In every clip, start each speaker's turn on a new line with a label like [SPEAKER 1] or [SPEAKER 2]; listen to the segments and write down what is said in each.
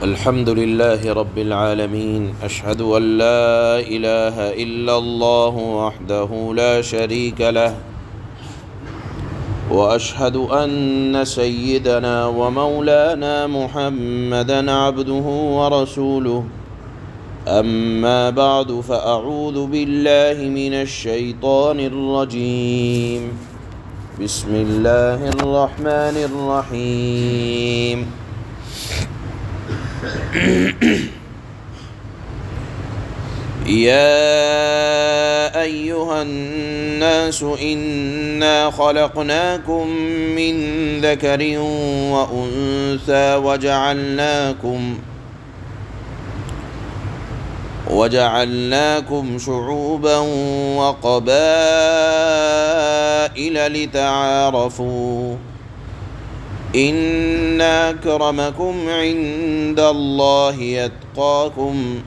[SPEAKER 1] الحمد لله رب العالمين أشهد أن لا إله إلا الله وحده لا شريك له وأشهد أن سيدنا ومولانا محمدًا عبده ورسوله أما بعد فأعوذ بالله من الشيطان الرجيم بسم الله الرحمن الرحيم يا أيها الناس إنا خلقناكم من ذكر وأنثى وجعلناكم شعوبا وقبائل لتعارفوا إن أكرمكم عند الله يتقاكم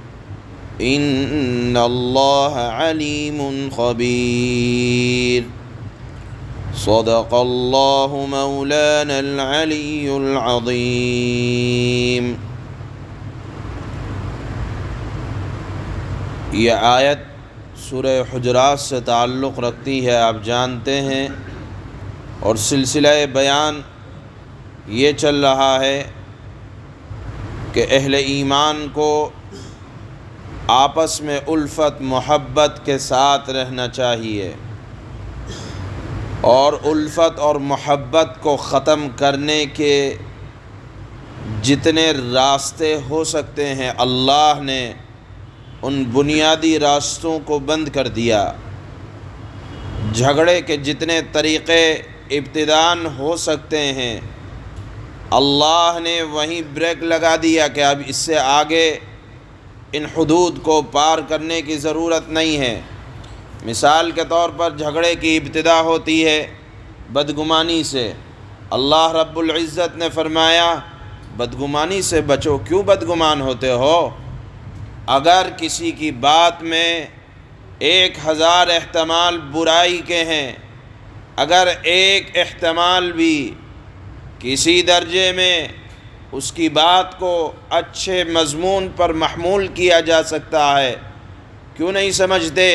[SPEAKER 1] إن الله عليم خبير صدق الله مولانا العلي العظيم۔ یہ آیت سورہ حجرات سے تعلق رکھتی ہے، آپ جانتے ہیں، اور سلسلہ بیان یہ چل رہا ہے کہ اہل ایمان کو آپس میں الفت محبت کے ساتھ رہنا چاہیے، اور الفت اور محبت کو ختم کرنے کے جتنے راستے ہو سکتے ہیں اللہ نے ان بنیادی راستوں کو بند کر دیا۔ جھگڑے کے جتنے طریقے ابتداءً ہو سکتے ہیں اللہ نے وہیں بریک لگا دیا کہ اب اس سے آگے ان حدود کو پار کرنے کی ضرورت نہیں ہے۔ مثال کے طور پر جھگڑے کی ابتدا ہوتی ہے بدگمانی سے۔ اللہ رب العزت نے فرمایا بدگمانی سے بچو، کیوں بدگمان ہوتے ہو؟ اگر کسی کی بات میں 1000 احتمال برائی کے ہیں، اگر ایک احتمال بھی کسی درجے میں اس کی بات کو اچھے مضمون پر محمول کیا جا سکتا ہے، کیوں نہیں سمجھتے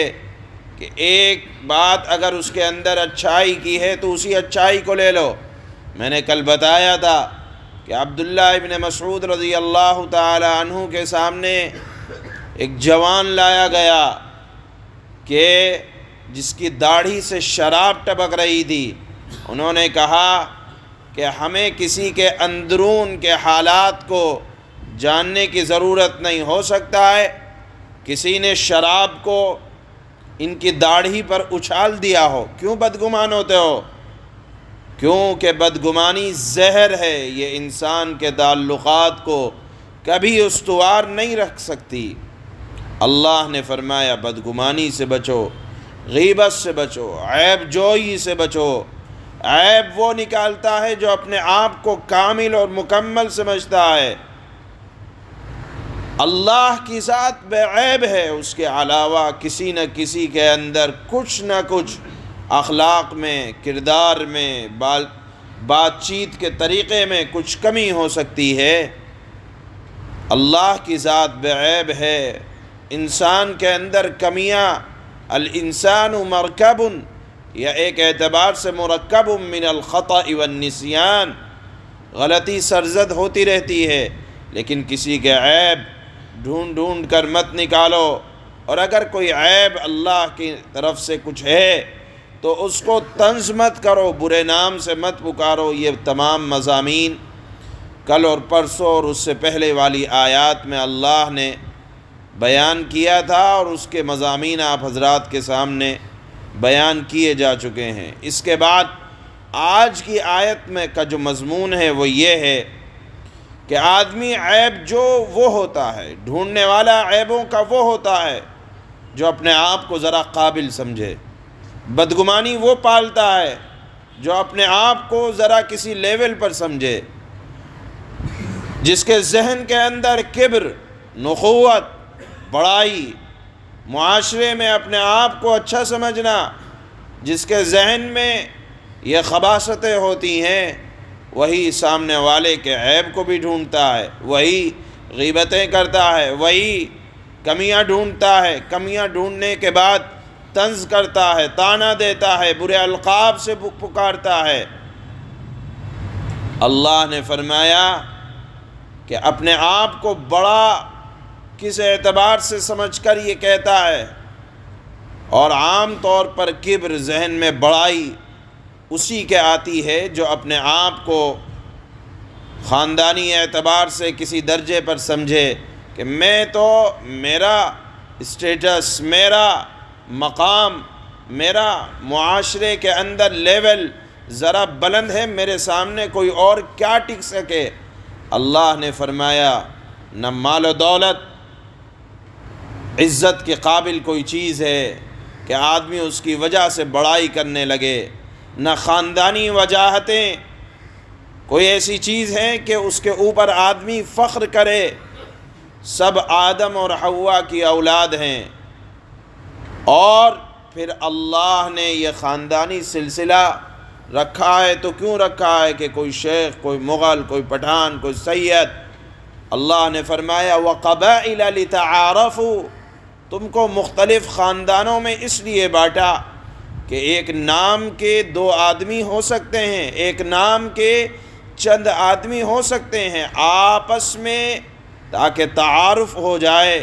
[SPEAKER 1] کہ ایک بات اگر اس کے اندر اچھائی کی ہے تو اسی اچھائی کو لے لو۔ میں نے کل بتایا تھا کہ عبداللہ ابن مسعود رضی اللہ تعالی عنہ کے سامنے ایک جوان لایا گیا کہ جس کی داڑھی سے شراب ٹپک رہی تھی۔ انہوں نے کہا کہ ہمیں کسی کے اندرون کے حالات کو جاننے کی ضرورت نہیں، ہو سکتا ہے کسی نے شراب کو ان کی داڑھی پر اچھال دیا ہو، کیوں بدگمان ہوتے ہو؟ کیونکہ بدگمانی زہر ہے، یہ انسان کے تعلقات کو کبھی استوار نہیں رکھ سکتی۔ اللہ نے فرمایا بدگمانی سے بچو، غیبت سے بچو، عیب جوئی سے بچو۔ عیب وہ نکالتا ہے جو اپنے آپ کو کامل اور مکمل سمجھتا ہے۔ اللہ کی ذات بے عیب ہے، اس کے علاوہ کسی نہ کسی کے اندر کچھ نہ کچھ اخلاق میں، کردار میں، بات چیت کے طریقے میں کچھ کمی ہو سکتی ہے۔ اللہ کی ذات بے عیب ہے، انسان کے اندر کمیاں، الانسان مرکب، یا ایک اعتبار سے مرکب من الخطأ والنسیان، غلطی سرزد ہوتی رہتی ہے، لیکن کسی کے عیب ڈھونڈ کر مت نکالو، اور اگر کوئی عیب اللہ کی طرف سے کچھ ہے تو اس کو طنز مت کرو، برے نام سے مت پکارو۔ یہ تمام مضامین کل اور پرسوں اور اس سے پہلے والی آیات میں اللہ نے بیان کیا تھا، اور اس کے مضامین آپ حضرات کے سامنے بیان کیے جا چکے ہیں۔ اس کے بعد آج کی آیت میں کا جو مضمون ہے وہ یہ ہے کہ آدمی عیب جو وہ ہوتا ہے، ڈھونڈنے والا عیبوں کا وہ ہوتا ہے جو اپنے آپ کو ذرا قابل سمجھے۔ بدگمانی وہ پالتا ہے جو اپنے آپ کو ذرا کسی لیول پر سمجھے، جس کے ذہن کے اندر کبر، نخوت، بڑائی، معاشرے میں اپنے آپ کو اچھا سمجھنا، جس کے ذہن میں یہ خباثتیں ہوتی ہیں، وہی سامنے والے کے عیب کو بھی ڈھونڈتا ہے، وہی غیبتیں کرتا ہے، وہی کمیاں ڈھونڈتا ہے، کمیاں ڈھونڈنے کے بعد طنز کرتا ہے، طعنہ دیتا ہے، برے القاب سے پکارتا ہے۔ اللہ نے فرمایا کہ اپنے آپ کو بڑا کس اعتبار سے سمجھ کر یہ کہتا ہے، اور عام طور پر کبر، ذہن میں بڑائی اسی کے آتی ہے جو اپنے آپ کو خاندانی اعتبار سے کسی درجے پر سمجھے کہ میں تو، میرا اسٹیٹس، میرا مقام، میرا معاشرے کے اندر لیول ذرا بلند ہے، میرے سامنے کوئی اور کیا ٹک سکے۔ اللہ نے فرمایا نہ مال و دولت عزت کے قابل کوئی چیز ہے کہ آدمی اس کی وجہ سے بڑائی کرنے لگے، نہ خاندانی وجاہتیں کوئی ایسی چیز ہے کہ اس کے اوپر آدمی فخر کرے۔ سب آدم اور حوا کی اولاد ہیں، اور پھر اللہ نے یہ خاندانی سلسلہ رکھا ہے تو کیوں رکھا ہے کہ کوئی شیخ، کوئی مغل، کوئی پٹھان، کوئی سید۔ اللہ نے فرمایا وَقَبَائِلَ لِتَعَارَفُوا، تم کو مختلف خاندانوں میں اس لیے بانٹا کہ ایک نام کے دو آدمی ہو سکتے ہیں، ایک نام کے چند آدمی ہو سکتے ہیں، آپس میں تاکہ تعارف ہو جائے،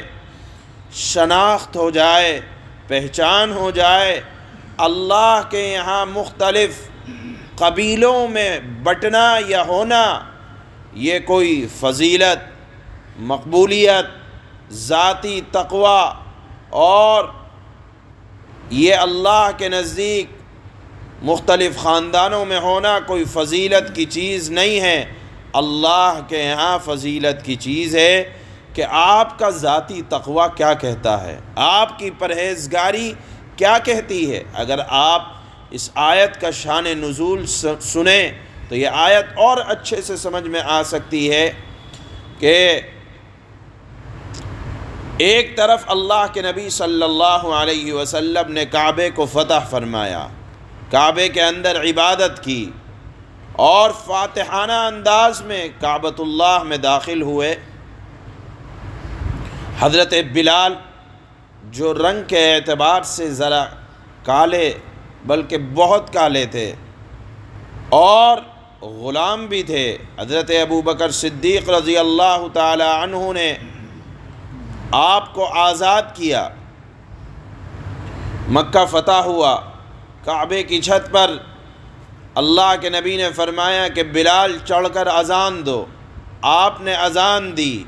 [SPEAKER 1] شناخت ہو جائے، پہچان ہو جائے۔ اللہ کے یہاں مختلف قبیلوں میں بٹنا یا ہونا یہ کوئی فضیلت، مقبولیت، ذاتی تقوی اور یہ اللہ کے نزدیک مختلف خاندانوں میں ہونا کوئی فضیلت کی چیز نہیں ہے۔ اللہ کے یہاں فضیلت کی چیز ہے کہ آپ کا ذاتی تقوی کیا کہتا ہے، آپ کی پرہیزگاری کیا کہتی ہے۔ اگر آپ اس آیت کا شان نزول سنیں تو یہ آیت اور اچھے سے سمجھ میں آ سکتی ہے کہ ایک طرف اللہ کے نبی صلی اللہ علیہ وسلم نے کعبے کو فتح فرمایا، کعبے کے اندر عبادت کی، اور فاتحانہ انداز میں کعبۃ اللہ میں داخل ہوئے۔ حضرت بلال جو رنگ کے اعتبار سے ذرا کالے، بلکہ بہت کالے تھے، اور غلام بھی تھے، حضرت ابوبکر صدیق رضی اللہ تعالی عنہ نے آپ کو آزاد کیا۔ مکہ فتح ہوا، کعبے کی چھت پر اللہ کے نبی نے فرمایا کہ بلال چڑھ کر اذان دو۔ آپ نے اذان دی،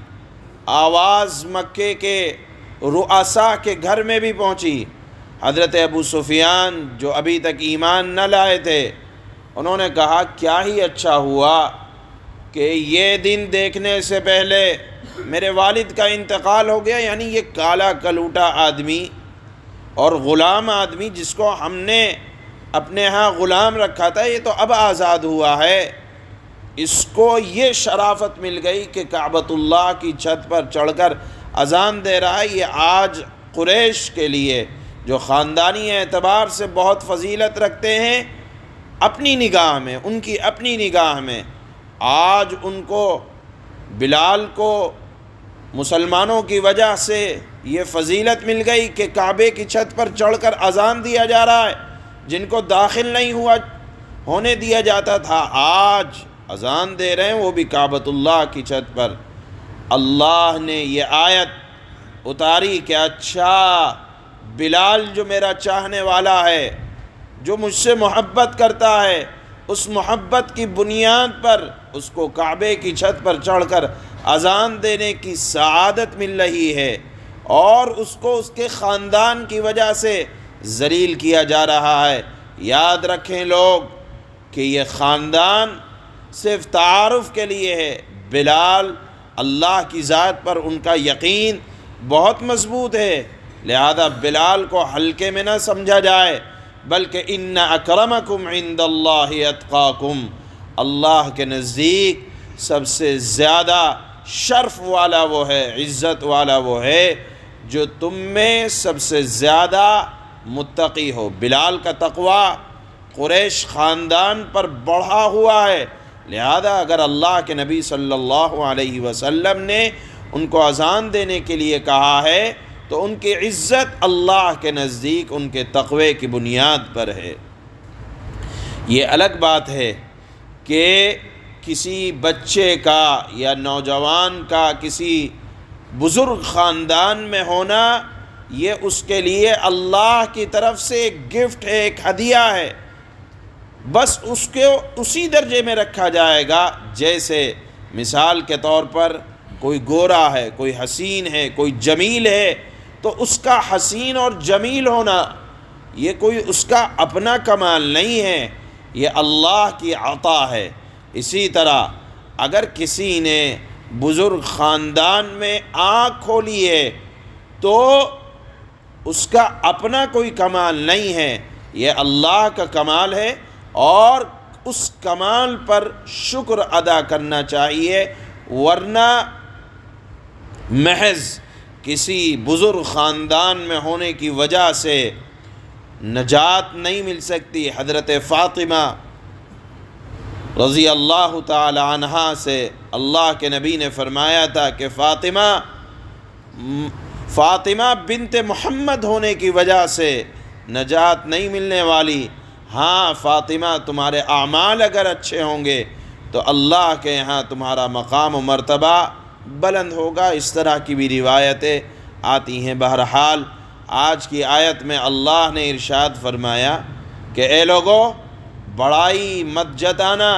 [SPEAKER 1] آواز مکے کے رؤساء کے گھر میں بھی پہنچی۔ حضرت ابو سفیان جو ابھی تک ایمان نہ لائے تھے، انہوں نے کہا کیا ہی اچھا ہوا کہ یہ دن دیکھنے سے پہلے میرے والد کا انتقال ہو گیا، یعنی یہ کالا کلوٹا آدمی اور غلام آدمی جس کو ہم نے اپنے ہاں غلام رکھا تھا، یہ تو اب آزاد ہوا ہے۔ اس کو یہ شرافت مل گئی کہ کعبۃ اللہ کی چھت پر چڑھ کر اذان دے رہا ہے۔ یہ آج قریش کے لیے جو خاندانی اعتبار سے بہت فضیلت رکھتے ہیں اپنی نگاہ میں، ان کی اپنی نگاہ میں، آج ان کو، بلال کو مسلمانوں کی وجہ سے یہ فضیلت مل گئی کہ کعبے کی چھت پر چڑھ کر اذان دیا جا رہا ہے۔ جن کو داخل نہیں ہونے دیا جاتا تھا، آج اذان دے رہے ہیں، وہ بھی کعبۃ اللہ کی چھت پر۔ اللہ نے یہ آیت اتاری کہ اچھا بلال جو میرا چاہنے والا ہے، جو مجھ سے محبت کرتا ہے، اس محبت کی بنیاد پر اس کو کعبے کی چھت پر چڑھ کر اذان دینے کی سعادت مل رہی ہے، اور اس کو اس کے خاندان کی وجہ سے ذلیل کیا جا رہا ہے۔ یاد رکھیں لوگ کہ یہ خاندان صرف تعارف کے لیے ہے۔ بلال اللہ کی ذات پر ان کا یقین بہت مضبوط ہے، لہذا بلال کو ہلکے میں نہ سمجھا جائے، بلکہ ان اکرمکم عند اللہ اتقاکم، اللہ کے نزدیک سب سے زیادہ شرف والا وہ ہے، عزت والا وہ ہے جو تم میں سب سے زیادہ متقی ہو۔ بلال کا تقوی قریش خاندان پر بڑھا ہوا ہے، لہذا اگر اللہ کے نبی صلی اللہ علیہ وسلم نے ان کو اذان دینے کے لیے کہا ہے تو ان کی عزت اللہ کے نزدیک ان کے تقوی کی بنیاد پر ہے۔ یہ الگ بات ہے کہ کسی بچے کا یا نوجوان کا کسی بزرگ خاندان میں ہونا یہ اس کے لیے اللہ کی طرف سے ایک گفٹ ہے، ایک ہدیہ ہے، بس اس کو اسی درجے میں رکھا جائے گا جیسے مثال کے طور پر کوئی گورا ہے، کوئی حسین ہے، کوئی جمیل ہے، تو اس کا حسین اور جمیل ہونا یہ کوئی اس کا اپنا کمال نہیں ہے، یہ اللہ کی عطا ہے۔ اسی طرح اگر کسی نے بزرگ خاندان میں آنکھ کھولی ہے تو اس کا اپنا کوئی کمال نہیں ہے، یہ اللہ کا کمال ہے، اور اس کمال پر شکر ادا کرنا چاہیے، ورنہ محض کسی بزرگ خاندان میں ہونے کی وجہ سے نجات نہیں مل سکتی۔ حضرت فاطمہ رضی اللہ تعالی عنہا سے اللہ کے نبی نے فرمایا تھا کہ فاطمہ بنت محمد ہونے کی وجہ سے نجات نہیں ملنے والی، ہاں فاطمہ تمہارے اعمال اگر اچھے ہوں گے تو اللہ کے یہاں تمہارا مقام و مرتبہ بلند ہوگا۔ اس طرح کی بھی روایتیں آتی ہیں۔ بہرحال آج کی آیت میں اللہ نے ارشاد فرمایا کہ اے لوگو بڑائی مت جتانا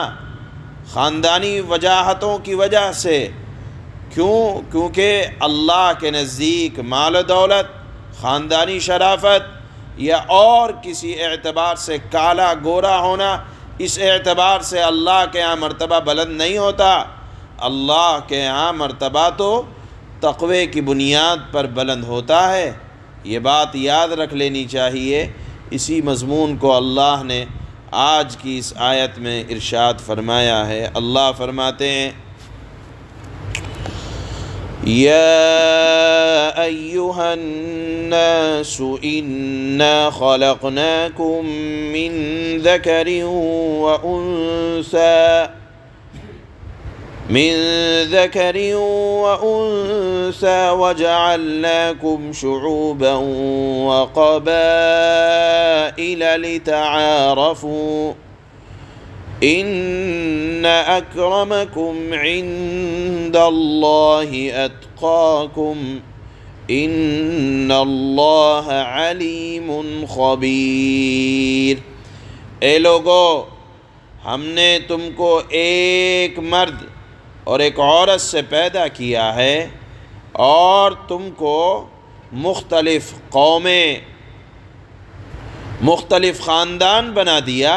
[SPEAKER 1] خاندانی وجاہتوں کی وجہ سے، کیونکہ اللہ کے نزدیک مال و دولت، خاندانی شرافت یا اور کسی اعتبار سے کالا گورا ہونا، اس اعتبار سے اللہ کے ہاں مرتبہ بلند نہیں ہوتا۔ اللہ کے ہاں مرتبہ تو تقوی کی بنیاد پر بلند ہوتا ہے، یہ بات یاد رکھ لینی چاہیے۔ اسی مضمون کو اللہ نے آج کی اس آیت میں ارشاد فرمایا ہے۔ اللہ فرماتے ہیں یا ایہا الناس انا خلقناکم من ذکر وأنثى وجعلناكم شعوبا وقبائل لتعارفوا إن أكرمكم عند الله أتقاكم إن الله عليم خبير۔ اے لوگو، ہم نے تم کو ایک مرد اور ایک عورت سے پیدا کیا ہے اور تم کو مختلف قومیں، مختلف خاندان بنا دیا۔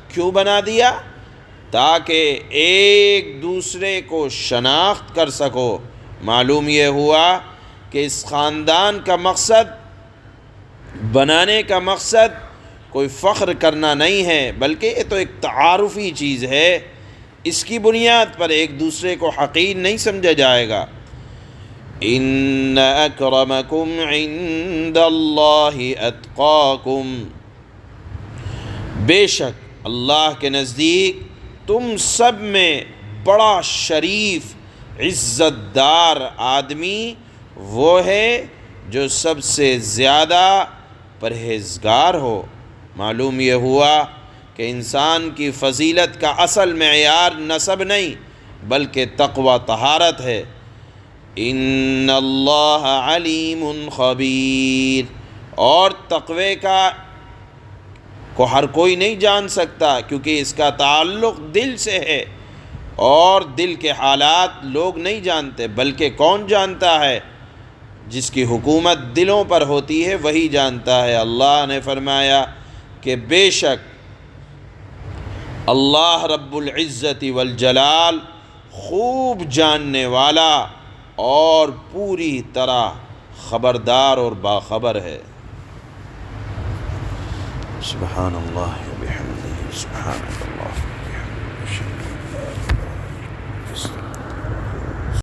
[SPEAKER 1] کیوں بنا دیا؟ تاکہ ایک دوسرے کو شناخت کر سکو۔ معلوم یہ ہوا کہ اس خاندان کا مقصد، بنانے کا مقصد کوئی فخر کرنا نہیں ہے، بلکہ یہ تو ایک تعارفی چیز ہے، اس کی بنیاد پر ایک دوسرے کو حقیر نہیں سمجھا جائے گا۔ ان اکرمکم عند اللہ اتقاکم، بے شک اللہ کے نزدیک تم سب میں بڑا شریف عزت دار آدمی وہ ہے جو سب سے زیادہ پرہیزگار ہو۔ معلوم یہ ہوا کہ انسان کی فضیلت کا اصل معیار نسب نہیں بلکہ تقوی طہارت ہے۔ ان اللہ علیم خبیر، اور تقوی کو ہر کوئی نہیں جان سکتا، کیونکہ اس کا تعلق دل سے ہے، اور دل کے حالات لوگ نہیں جانتے، بلکہ کون جانتا ہے؟ جس کی حکومت دلوں پر ہوتی ہے وہی جانتا ہے۔ اللہ نے فرمایا کہ بے شک اللہ رب العزت والجلال خوب جاننے والا اور پوری طرح خبردار اور باخبر ہے۔ سبحان اللہ و بحمدہ، سبحان اللہ۔